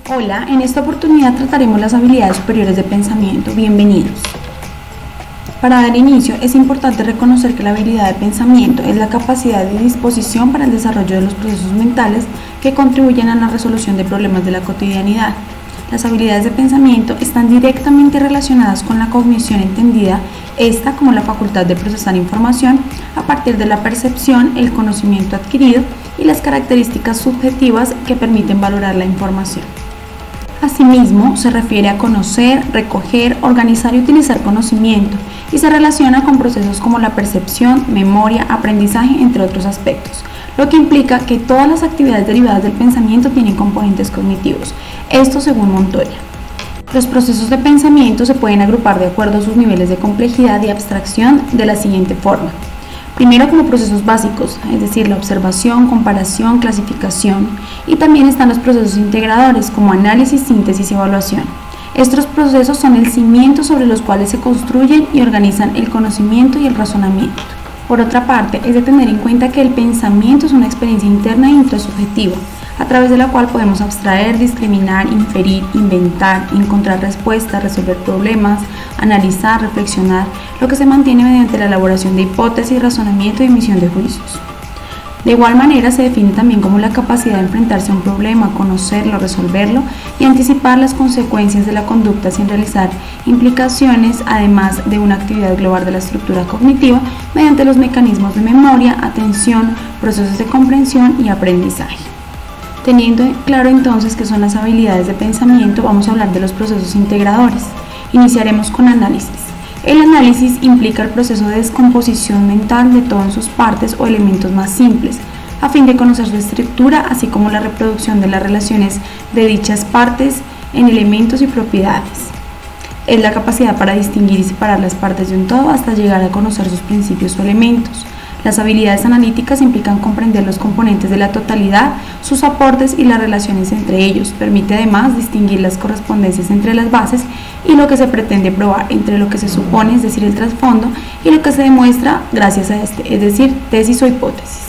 Hola, en esta oportunidad trataremos las habilidades superiores de pensamiento. Bienvenidos. Para dar inicio, es importante reconocer que la habilidad de pensamiento es la capacidad de disposición para el desarrollo de los procesos mentales que contribuyen a la resolución de problemas de la cotidianidad. Las habilidades de pensamiento están directamente relacionadas con la cognición entendida, esta como la facultad de procesar información a partir de la percepción, el conocimiento adquirido y las características subjetivas que permiten valorar la información. Asimismo, se refiere a conocer, recoger, organizar y utilizar conocimiento y se relaciona con procesos como la percepción, memoria, aprendizaje, entre otros aspectos, lo que implica que todas las actividades derivadas del pensamiento tienen componentes cognitivos, esto según Montoya. Los procesos de pensamiento se pueden agrupar de acuerdo a sus niveles de complejidad y abstracción de la siguiente forma. Primero como procesos básicos, es decir, la observación, comparación, clasificación, y también están los procesos integradores como análisis, síntesis y evaluación. Estos procesos son el cimiento sobre los cuales se construyen y organizan el conocimiento y el razonamiento. Por otra parte, es de tener en cuenta que el pensamiento es una experiencia interna e intrasubjetiva, a través de la cual podemos abstraer, discriminar, inferir, inventar, encontrar respuestas, resolver problemas, analizar, reflexionar, lo que se mantiene mediante la elaboración de hipótesis, razonamiento y emisión de juicios. De igual manera se define también como la capacidad de enfrentarse a un problema, conocerlo, resolverlo y anticipar las consecuencias de la conducta sin realizar implicaciones, además de una actividad global de la estructura cognitiva mediante los mecanismos de memoria, atención, procesos de comprensión y aprendizaje. Teniendo claro entonces qué son las habilidades de pensamiento, vamos a hablar de los procesos integradores. Iniciaremos con análisis. El análisis implica el proceso de descomposición mental de todas sus partes o elementos más simples, a fin de conocer su estructura, así como la reproducción de las relaciones de dichas partes en elementos y propiedades. Es la capacidad para distinguir y separar las partes de un todo hasta llegar a conocer sus principios o elementos. Las habilidades analíticas implican comprender los componentes de la totalidad, sus aportes y las relaciones entre ellos. Permite además distinguir las correspondencias entre las bases y lo que se pretende probar, entre lo que se supone, es decir, el trasfondo, y lo que se demuestra gracias a este, es decir, tesis o hipótesis.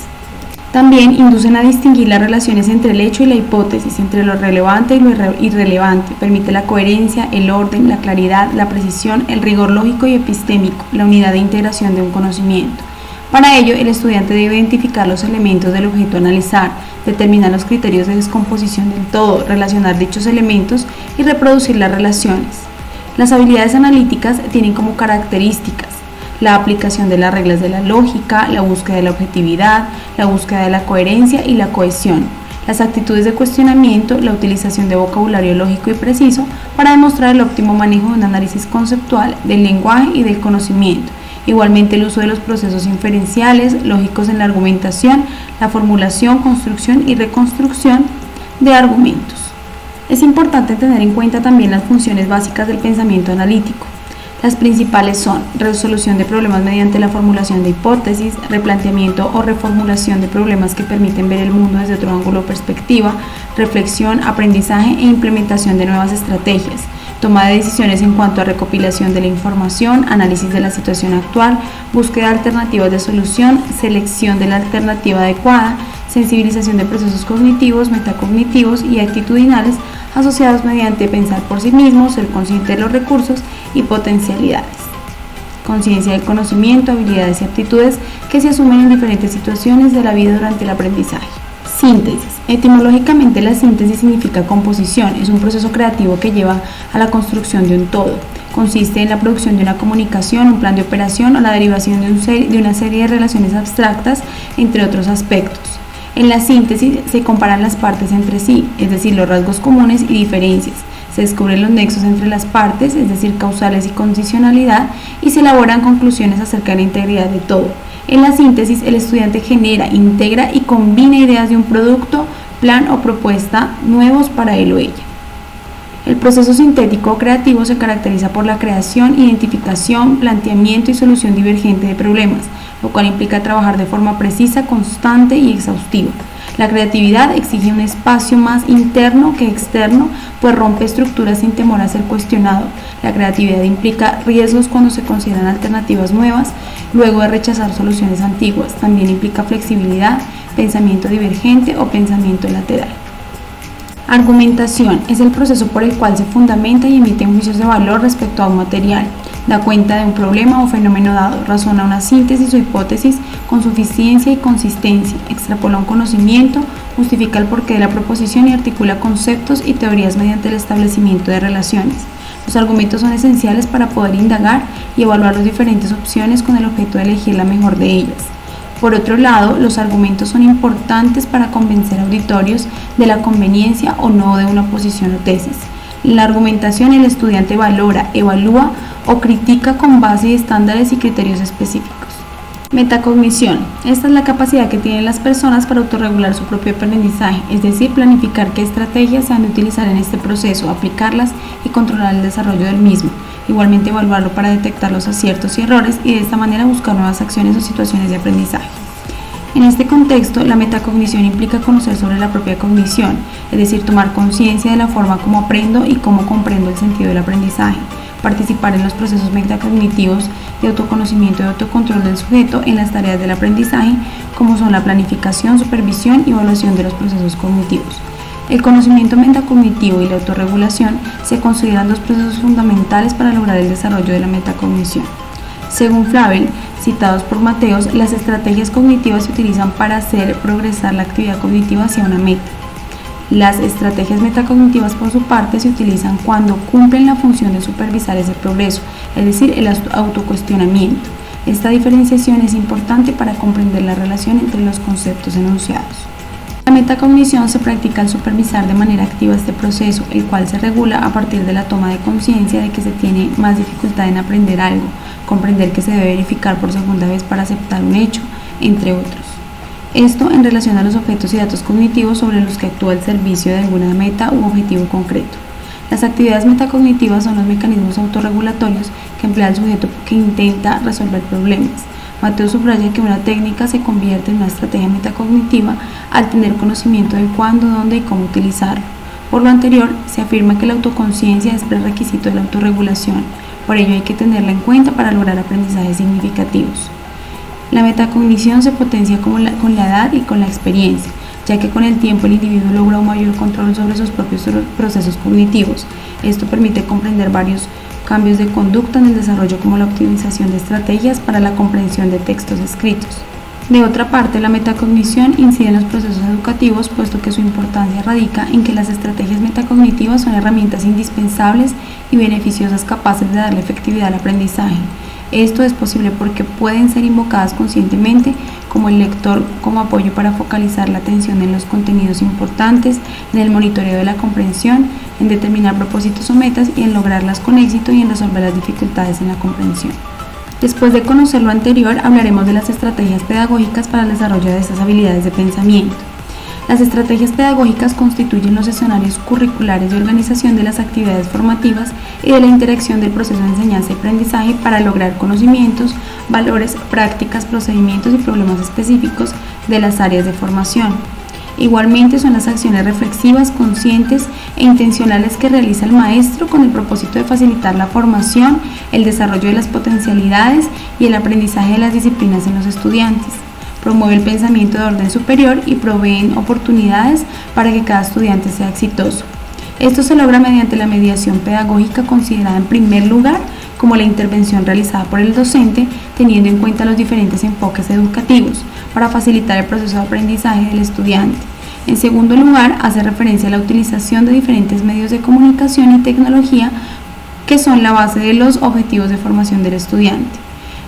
También inducen a distinguir las relaciones entre el hecho y la hipótesis, entre lo relevante y lo irrelevante. Permite la coherencia, el orden, la claridad, la precisión, el rigor lógico y epistémico, la unidad de integración de un conocimiento. Para ello, el estudiante debe identificar los elementos del objeto a analizar, determinar los criterios de descomposición del todo, relacionar dichos elementos y reproducir las relaciones. Las habilidades analíticas tienen como características la aplicación de las reglas de la lógica, la búsqueda de la objetividad, la búsqueda de la coherencia y la cohesión, las actitudes de cuestionamiento, la utilización de vocabulario lógico y preciso para demostrar el óptimo manejo de un análisis conceptual del lenguaje y del conocimiento. Igualmente el uso de los procesos inferenciales, lógicos en la argumentación, la formulación, construcción y reconstrucción de argumentos. Es importante tener en cuenta también las funciones básicas del pensamiento analítico. Las principales son resolución de problemas mediante la formulación de hipótesis, replanteamiento o reformulación de problemas que permiten ver el mundo desde otro ángulo o perspectiva, reflexión, aprendizaje e implementación de nuevas estrategias, toma de decisiones en cuanto a recopilación de la información, análisis de la situación actual, búsqueda de alternativas de solución, selección de la alternativa adecuada, sensibilización de procesos cognitivos, metacognitivos y actitudinales asociados mediante pensar por sí mismo, ser consciente de los recursos y potencialidades. Conciencia del conocimiento, habilidades y aptitudes que se asumen en diferentes situaciones de la vida durante el aprendizaje. Síntesis. Etimológicamente la síntesis significa composición, es un proceso creativo que lleva a la construcción de un todo. Consiste en la producción de una comunicación, un plan de operación o la derivación de una serie de relaciones abstractas, entre otros aspectos. En la síntesis se comparan las partes entre sí, es decir, los rasgos comunes y diferencias. Se descubren los nexos entre las partes, es decir, causales y condicionalidad, y se elaboran conclusiones acerca de la integridad de todo. En la síntesis, el estudiante genera, integra y combina ideas de un producto, plan o propuesta nuevos para él o ella. El proceso sintético o creativo se caracteriza por la creación, identificación, planteamiento y solución divergente de problemas, lo cual implica trabajar de forma precisa, constante y exhaustiva. La creatividad exige un espacio más interno que externo, pues rompe estructuras sin temor a ser cuestionado. La creatividad implica riesgos cuando se consideran alternativas nuevas, luego de rechazar soluciones antiguas. También implica flexibilidad, pensamiento divergente o pensamiento lateral. Argumentación es el proceso por el cual se fundamenta y emite juicios de valor respecto a un material, da cuenta de un problema o fenómeno dado, razona una síntesis o hipótesis con suficiencia y consistencia, extrapola un conocimiento, justifica el porqué de la proposición y articula conceptos y teorías mediante el establecimiento de relaciones. Los argumentos son esenciales para poder indagar y evaluar las diferentes opciones con el objeto de elegir la mejor de ellas. Por otro lado, los argumentos son importantes para convencer a auditorios de la conveniencia o no de una posición o tesis. En la argumentación, el estudiante valora, evalúa o critica con base en estándares y criterios específicos. Metacognición. Esta es la capacidad que tienen las personas para autorregular su propio aprendizaje, es decir, planificar qué estrategias se han de utilizar en este proceso, aplicarlas y controlar el desarrollo del mismo. Igualmente evaluarlo para detectar los aciertos y errores y de esta manera buscar nuevas acciones o situaciones de aprendizaje. En este contexto, la metacognición implica conocer sobre la propia cognición, es decir, tomar conciencia de la forma como aprendo y cómo comprendo el sentido del aprendizaje, participar en los procesos metacognitivos de autoconocimiento y autocontrol del sujeto en las tareas del aprendizaje, como son la planificación, supervisión y evaluación de los procesos cognitivos. El conocimiento metacognitivo y la autorregulación se consideran dos procesos fundamentales para lograr el desarrollo de la metacognición. Según Flavel, citados por Mateos, las estrategias cognitivas se utilizan para hacer progresar la actividad cognitiva hacia una meta. Las estrategias metacognitivas, por su parte, se utilizan cuando cumplen la función de supervisar ese progreso, es decir, el autocuestionamiento. Esta diferenciación es importante para comprender la relación entre los conceptos enunciados. La metacognición se practica al supervisar de manera activa este proceso, el cual se regula a partir de la toma de conciencia de que se tiene más dificultad en aprender algo, comprender que se debe verificar por segunda vez para aceptar un hecho, entre otros. Esto en relación a los objetos y datos cognitivos sobre los que actúa el servicio de alguna meta u objetivo concreto. Las actividades metacognitivas son los mecanismos autorregulatorios que emplea el sujeto que intenta resolver problemas. Mateo subraya que una técnica se convierte en una estrategia metacognitiva al tener conocimiento de cuándo, dónde y cómo utilizarlo. Por lo anterior, se afirma que la autoconciencia es prerequisito de la autorregulación, por ello hay que tenerla en cuenta para lograr aprendizajes significativos. La metacognición se potencia con la edad y con la experiencia, ya que con el tiempo el individuo logra un mayor control sobre sus propios procesos cognitivos. Esto permite comprender varios cambios de conducta en el desarrollo, como la optimización de estrategias para la comprensión de textos escritos. De otra parte, la metacognición incide en los procesos educativos, puesto que su importancia radica en que las estrategias metacognitivas son herramientas indispensables y beneficiosas capaces de darle efectividad al aprendizaje. Esto es posible porque pueden ser invocadas conscientemente como el lector como apoyo para focalizar la atención en los contenidos importantes, en el monitoreo de la comprensión, en determinar propósitos o metas y en lograrlas con éxito y en resolver las dificultades en la comprensión. Después de conocer lo anterior, hablaremos de las estrategias pedagógicas para el desarrollo de estas habilidades de pensamiento. Las estrategias pedagógicas constituyen los escenarios curriculares de organización de las actividades formativas y de la interacción del proceso de enseñanza y aprendizaje para lograr conocimientos, valores, prácticas, procedimientos y problemas específicos de las áreas de formación. Igualmente son las acciones reflexivas, conscientes e intencionales que realiza el maestro con el propósito de facilitar la formación, el desarrollo de las potencialidades y el aprendizaje de las disciplinas en los estudiantes. Promueve el pensamiento de orden superior y proveen oportunidades para que cada estudiante sea exitoso. Esto se logra mediante la mediación pedagógica, considerada en primer lugar como la intervención realizada por el docente, teniendo en cuenta los diferentes enfoques educativos para facilitar el proceso de aprendizaje del estudiante. En segundo lugar, hace referencia a la utilización de diferentes medios de comunicación y tecnología que son la base de los objetivos de formación del estudiante.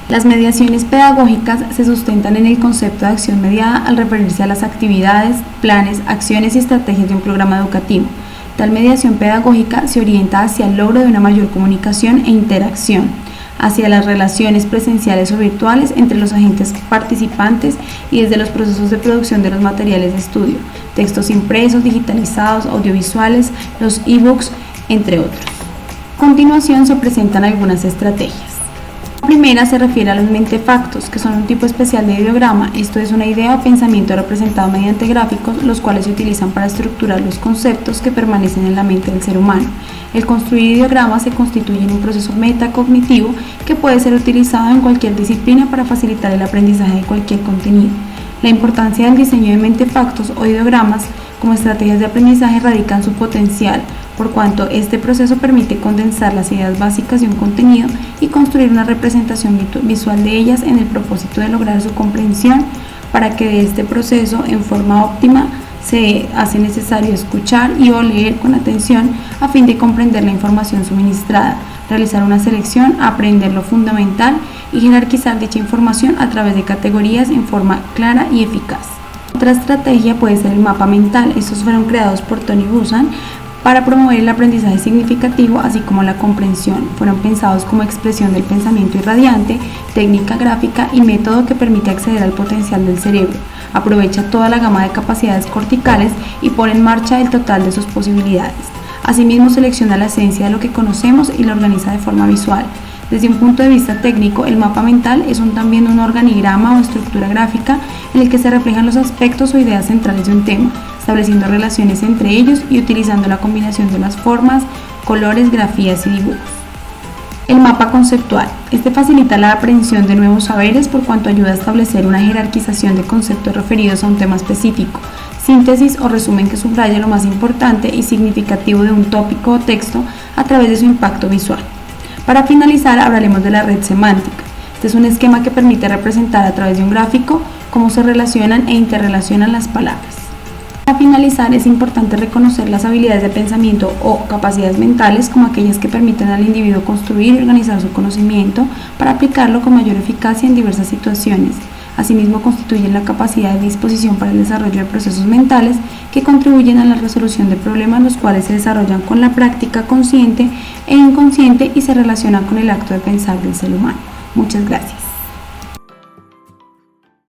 Las mediaciones pedagógicas se sustentan en el concepto de acción mediada al referirse a las actividades, planes, acciones y estrategias de un programa educativo. Tal mediación pedagógica se orienta hacia el logro de una mayor comunicación e interacción, hacia las relaciones presenciales o virtuales entre los agentes participantes y desde los procesos de producción de los materiales de estudio, textos impresos, digitalizados, audiovisuales, los e-books, entre otros. A continuación se presentan algunas estrategias. La primera se refiere a los mentefactos, que son un tipo especial de ideograma. Esto es una idea o pensamiento representado mediante gráficos, los cuales se utilizan para estructurar los conceptos que permanecen en la mente del ser humano. El construir ideogramas se constituye en un proceso metacognitivo que puede ser utilizado en cualquier disciplina para facilitar el aprendizaje de cualquier contenido. La importancia del diseño de mentefactos o ideogramas Como estrategias de aprendizaje radican su potencial, por cuanto este proceso permite condensar las ideas básicas de un contenido y construir una representación visual de ellas en el propósito de lograr su comprensión. Para que de este proceso en forma óptima se hace necesario escuchar y o leer con atención a fin de comprender la información suministrada, realizar una selección, aprender lo fundamental y jerarquizar dicha información a través de categorías en forma clara y eficaz. Otra estrategia puede ser el mapa mental. Estos fueron creados por Tony Buzan para promover el aprendizaje significativo así como la comprensión. Fueron pensados como expresión del pensamiento irradiante, técnica gráfica y método que permite acceder al potencial del cerebro. Aprovecha toda la gama de capacidades corticales y pone en marcha el total de sus posibilidades. Asimismo, selecciona la esencia de lo que conocemos y la organiza de forma visual. Desde un punto de vista técnico, el mapa mental es también un organigrama o estructura gráfica en el que se reflejan los aspectos o ideas centrales de un tema, estableciendo relaciones entre ellos y utilizando la combinación de las formas, colores, grafías y dibujos. El mapa conceptual. Este facilita la aprehensión de nuevos saberes por cuanto ayuda a establecer una jerarquización de conceptos referidos a un tema específico, síntesis o resumen que subraya lo más importante y significativo de un tópico o texto a través de su impacto visual. Para finalizar, hablaremos de la red semántica. Este es un esquema que permite representar a través de un gráfico cómo se relacionan e interrelacionan las palabras. Para finalizar, es importante reconocer las habilidades de pensamiento o capacidades mentales como aquellas que permiten al individuo construir y organizar su conocimiento para aplicarlo con mayor eficacia en diversas situaciones. Asimismo, constituyen la capacidad de disposición para el desarrollo de procesos mentales que contribuyen a la resolución de problemas, los cuales se desarrollan con la práctica consciente e inconsciente y se relacionan con el acto de pensar del ser humano. Muchas gracias.